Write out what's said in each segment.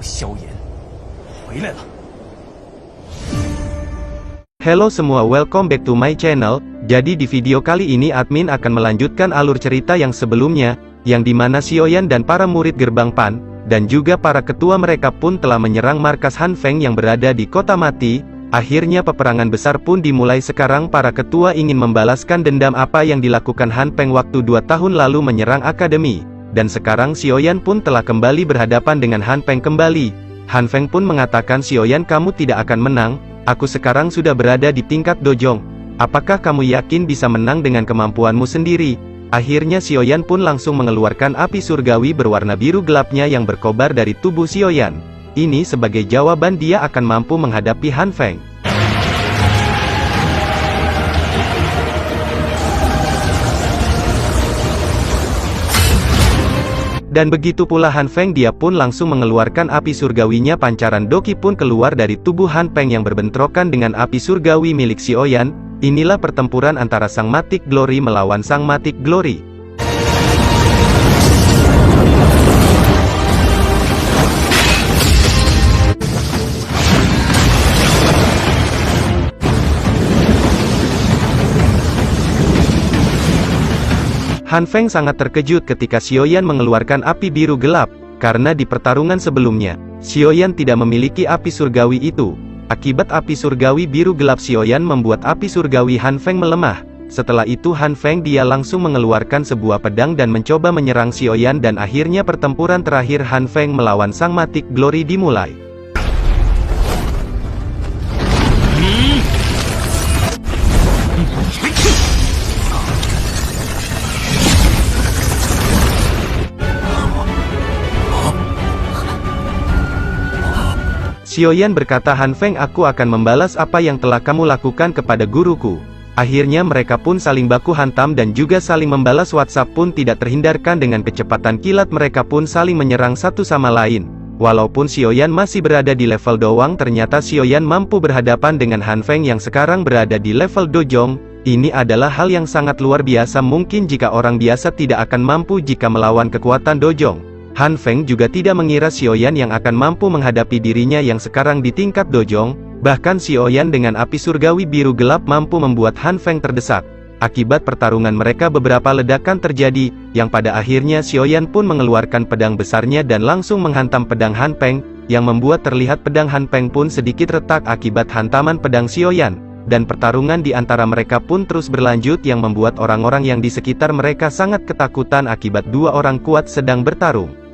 萧炎回来了。 Halo semua, welcome back to my channel. Jadi di video kali ini admin akan melanjutkan alur cerita yang sebelumnya, yang dimana Xiaoyan dan para murid Gerbang Pan, dan juga para ketua mereka pun telah menyerang markas Han Feng yang berada di Kota Mati. Akhirnya peperangan besar pun dimulai. Sekarang para ketua ingin membalaskan dendam apa yang dilakukan Han Feng waktu 2 tahun lalu menyerang akademi. Dan sekarang Xiaoyan pun telah kembali berhadapan dengan Han Feng kembali. Han Feng pun mengatakan, "Xiaoyan, kamu tidak akan menang. Aku sekarang sudah berada di tingkat dojong. Apakah kamu yakin bisa menang dengan kemampuanmu sendiri?" Akhirnya Xiaoyan pun langsung mengeluarkan api surgawi berwarna biru gelapnya yang berkobar dari tubuh Xiaoyan. Ini sebagai jawaban dia akan mampu menghadapi Han Feng. Dan begitu pula Han Feng, dia pun langsung mengeluarkan api surgawinya. Pancaran doki pun keluar dari tubuh Han Feng yang berbentrokan dengan api surgawi milik Xiaoyan. Inilah pertempuran antara Sang Matic Glory melawan Sang Matic Glory. Han Feng sangat terkejut ketika Xiaoyan mengeluarkan api biru gelap, karena di pertarungan sebelumnya, Xiaoyan tidak memiliki api surgawi itu. Akibat api surgawi biru gelap Xiaoyan membuat api surgawi Han Feng melemah. Setelah itu Han Feng dia langsung mengeluarkan sebuah pedang dan mencoba menyerang Xiaoyan, dan akhirnya pertempuran terakhir Han Feng melawan Sang Matic Glory dimulai. Xiaoyan berkata, "Han Feng, aku akan membalas apa yang telah kamu lakukan kepada guruku." Akhirnya mereka pun saling baku hantam dan juga saling membalas. WhatsApp pun tidak terhindarkan dengan kecepatan kilat, mereka pun saling menyerang satu sama lain. Walaupun Xiaoyan masih berada di level doang, ternyata Xiaoyan mampu berhadapan dengan Han Feng yang sekarang berada di level dojong. Ini adalah hal yang sangat luar biasa, mungkin jika orang biasa tidak akan mampu jika melawan kekuatan dojong. Han Feng juga tidak mengira Xiaoyan yang akan mampu menghadapi dirinya yang sekarang di tingkat dojong. Bahkan Xiaoyan dengan api surgawi biru gelap mampu membuat Han Feng terdesak. Akibat pertarungan mereka beberapa ledakan terjadi, yang pada akhirnya Xiaoyan pun mengeluarkan pedang besarnya dan langsung menghantam pedang Han Feng, yang membuat terlihat pedang Han Feng pun sedikit retak akibat hantaman pedang Xiaoyan. Dan pertarungan di antara mereka pun terus berlanjut yang membuat orang-orang yang di sekitar mereka sangat ketakutan akibat dua orang kuat sedang bertarung.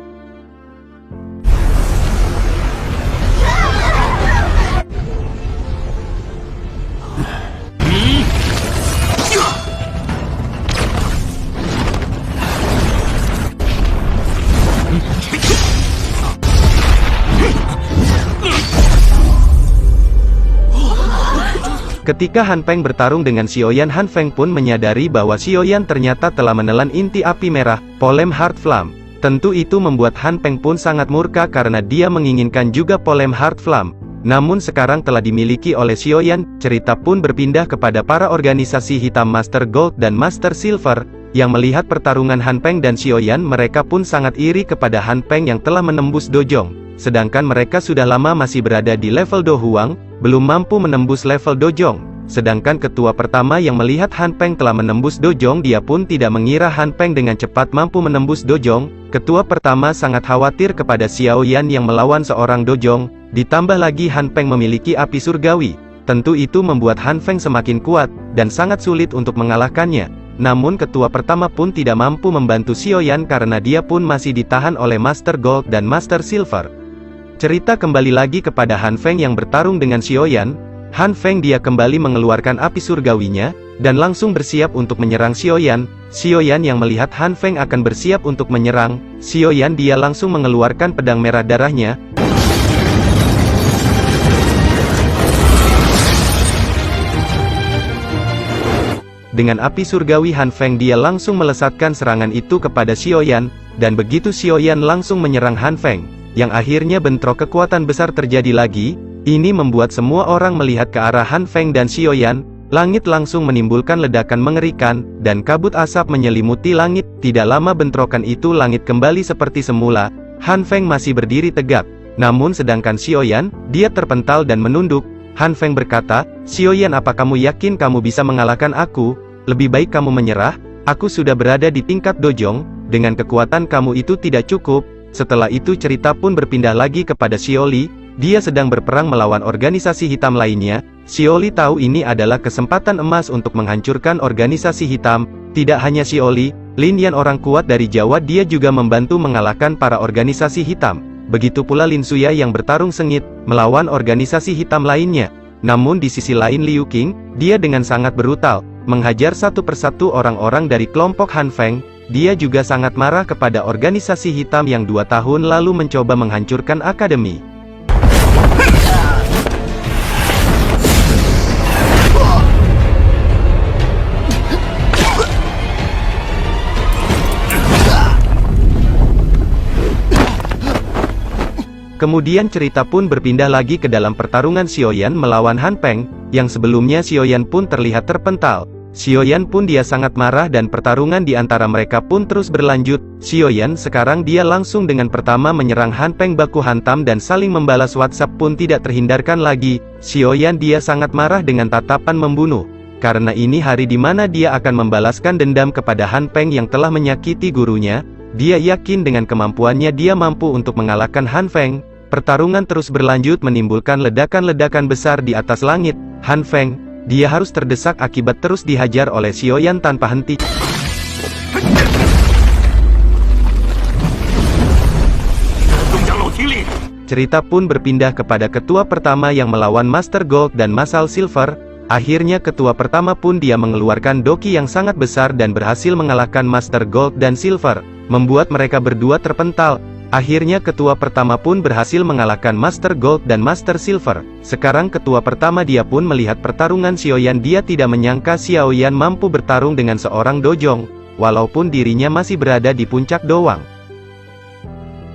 Ketika Han Feng bertarung dengan Xiaoyan, Han Feng pun menyadari bahwa Xiaoyan ternyata telah menelan inti api merah, Polem Heart Flame. Tentu itu membuat Han Feng pun sangat murka karena dia menginginkan juga Polem Heart Flame. Namun sekarang telah dimiliki oleh Xiaoyan. Cerita pun berpindah kepada para organisasi hitam Master Gold dan Master Silver, yang melihat pertarungan Han Feng dan Xiaoyan. Mereka pun sangat iri kepada Han Feng yang telah menembus dojong. Sedangkan mereka sudah lama masih berada di level Do Huang, belum mampu menembus level dojong. Sedangkan ketua pertama yang melihat Han Feng telah menembus dojong, dia pun tidak mengira Han Feng dengan cepat mampu menembus dojong. Ketua pertama sangat khawatir kepada Xiaoyan yang melawan seorang dojong, ditambah lagi Han Feng memiliki api surgawi. Tentu itu membuat Han Feng semakin kuat, dan sangat sulit untuk mengalahkannya. Namun ketua pertama pun tidak mampu membantu Xiaoyan karena dia pun masih ditahan oleh Master Gold dan Master Silver. Cerita kembali lagi kepada Han Feng yang bertarung dengan Xiaoyan. Han Feng dia kembali mengeluarkan api surgawinya, dan langsung bersiap untuk menyerang Xiaoyan. Xiaoyan yang melihat Han Feng akan bersiap untuk menyerang, Xiaoyan dia langsung mengeluarkan pedang merah darahnya. Dengan api surgawi Han Feng dia langsung melesatkan serangan itu kepada Xiaoyan, dan begitu Xiaoyan langsung menyerang Han Feng, yang akhirnya bentrok kekuatan besar terjadi lagi. Ini membuat semua orang melihat ke arah Han Feng dan Xiaoyan. Langit langsung menimbulkan ledakan mengerikan, dan kabut asap menyelimuti langit. Tidak lama bentrokan itu langit kembali seperti semula. Han Feng masih berdiri tegak. Namun sedangkan Xiaoyan, dia terpental dan menunduk. Han Feng berkata, "Xiaoyan, apa kamu yakin kamu bisa mengalahkan aku? Lebih baik kamu menyerah, aku sudah berada di tingkat dojong, dengan kekuatan kamu itu tidak cukup." Setelah itu cerita pun berpindah lagi kepada Xiaoli, dia sedang berperang melawan organisasi hitam lainnya. Xiaoli tahu ini adalah kesempatan emas untuk menghancurkan organisasi hitam. Tidak hanya Xiaoli, Lin Yan orang kuat dari Jawa, dia juga membantu mengalahkan para organisasi hitam. Begitu pula Lin Suya yang bertarung sengit, melawan organisasi hitam lainnya. Namun di sisi lain Liu Qing, dia dengan sangat brutal, menghajar satu persatu orang-orang dari kelompok Han Feng. Dia juga sangat marah kepada organisasi hitam yang 2 tahun lalu mencoba menghancurkan akademi. Kemudian cerita pun berpindah lagi ke dalam pertarungan Xiaoyan melawan Han Peng, yang sebelumnya Xiaoyan pun terlihat terpental. Xiaoyan pun dia sangat marah dan pertarungan di antara mereka pun terus berlanjut. Xiaoyan sekarang dia langsung dengan pertama menyerang Han Peng baku hantam dan saling membalas WhatsApp pun tidak terhindarkan lagi. Xiaoyan dia sangat marah dengan tatapan membunuh. Karena ini hari di mana dia akan membalaskan dendam kepada Han Peng yang telah menyakiti gurunya. Dia yakin dengan kemampuannya dia mampu untuk mengalahkan Han Feng. Pertarungan terus berlanjut menimbulkan ledakan-ledakan besar di atas langit. Han Feng, dia harus terdesak akibat terus dihajar oleh Xiaoyan tanpa henti. Cerita pun berpindah kepada ketua pertama yang melawan Master Gold dan Masal Silver. Akhirnya ketua pertama pun dia mengeluarkan doki yang sangat besar dan berhasil mengalahkan Master Gold dan Silver, membuat mereka berdua terpental. Akhirnya ketua pertama pun berhasil mengalahkan Master Gold dan Master Silver. Sekarang ketua pertama dia pun melihat pertarungan Xiaoyan, dia tidak menyangka Xiaoyan mampu bertarung dengan seorang dojong, walaupun dirinya masih berada di puncak doang.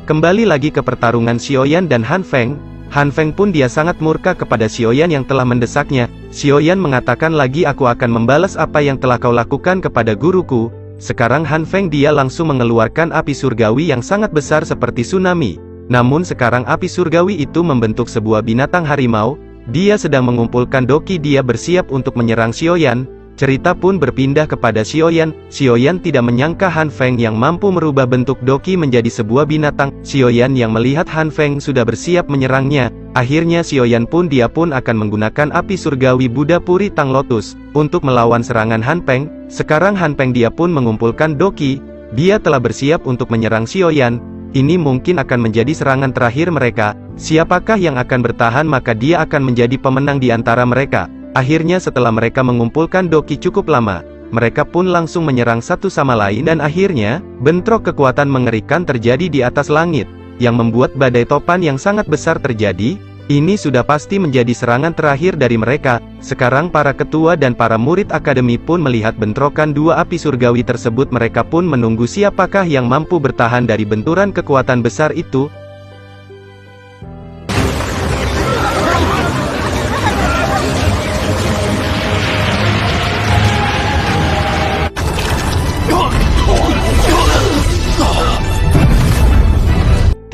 Kembali lagi ke pertarungan Xiaoyan dan Han Feng. Han Feng pun dia sangat murka kepada Xiaoyan yang telah mendesaknya. Xiaoyan mengatakan lagi, "Aku akan membalas apa yang telah kau lakukan kepada guruku." Sekarang Han Feng dia langsung mengeluarkan api surgawi yang sangat besar seperti tsunami. Namun sekarang api surgawi itu membentuk sebuah binatang harimau. Dia sedang mengumpulkan doki, dia bersiap untuk menyerang Xiaoyan. Cerita pun berpindah kepada Xiaoyan. Xiaoyan tidak menyangka Han Feng yang mampu merubah bentuk doki menjadi sebuah binatang. Xiaoyan yang melihat Han Feng sudah bersiap menyerangnya. Akhirnya Xiaoyan pun dia pun akan menggunakan api surgawi Buddha Puri Tang Lotus untuk melawan serangan Han Peng. Sekarang Han Peng dia pun mengumpulkan doki. Dia telah bersiap untuk menyerang Xiaoyan. Ini mungkin akan menjadi serangan terakhir mereka. Siapakah yang akan bertahan, maka dia akan menjadi pemenang di antara mereka. Akhirnya setelah mereka mengumpulkan doki cukup lama, mereka pun langsung menyerang satu sama lain dan akhirnya, bentrok kekuatan mengerikan terjadi di atas langit, yang membuat badai topan yang sangat besar terjadi. Ini sudah pasti menjadi serangan terakhir dari mereka. Sekarang para ketua dan para murid akademi pun melihat bentrokan dua api surgawi tersebut, mereka pun menunggu siapakah yang mampu bertahan dari benturan kekuatan besar itu.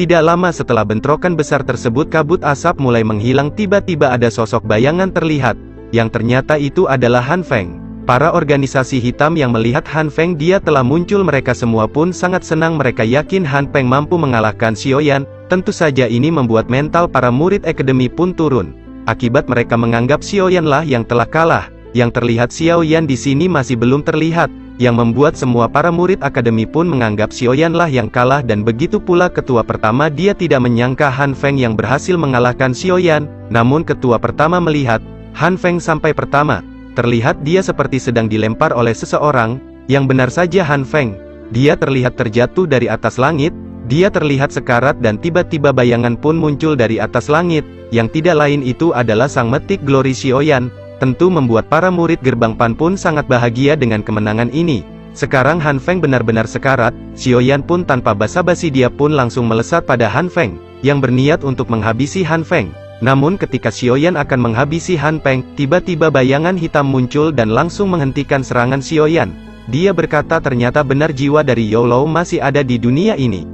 Tidak lama setelah bentrokan besar tersebut, kabut asap mulai menghilang, tiba-tiba ada sosok bayangan terlihat, yang ternyata itu adalah Han Feng. Para organisasi hitam yang melihat Han Feng dia telah muncul, mereka semua pun sangat senang, mereka yakin Han Feng mampu mengalahkan Xiaoyan. Tentu saja ini membuat mental para murid akademi pun turun. Akibat mereka menganggap Xiaoyan lah yang telah kalah. Yang terlihat Xiaoyan di sini masih belum terlihat, yang membuat semua para murid akademi pun menganggap Xiaoyan lah yang kalah, dan begitu pula ketua pertama dia tidak menyangka Han Feng yang berhasil mengalahkan Xiaoyan. Namun ketua pertama melihat Han Feng sampai pertama, terlihat dia seperti sedang dilempar oleh seseorang. Yang benar saja Han Feng, dia terlihat terjatuh dari atas langit. Dia terlihat sekarat dan tiba-tiba bayangan pun muncul dari atas langit, yang tidak lain itu adalah sang metik Glory Xiaoyan. Tentu membuat para murid gerbang Pan pun sangat bahagia dengan kemenangan ini. Sekarang Han Feng benar-benar sekarat. Xiaoyan pun tanpa basa-basi dia pun langsung melesat pada Han Feng, yang berniat untuk menghabisi Han Feng. Namun ketika Xiaoyan akan menghabisi Han Feng, tiba-tiba bayangan hitam muncul dan langsung menghentikan serangan Xiaoyan. Dia berkata ternyata benar jiwa dari Youlou masih ada di dunia ini.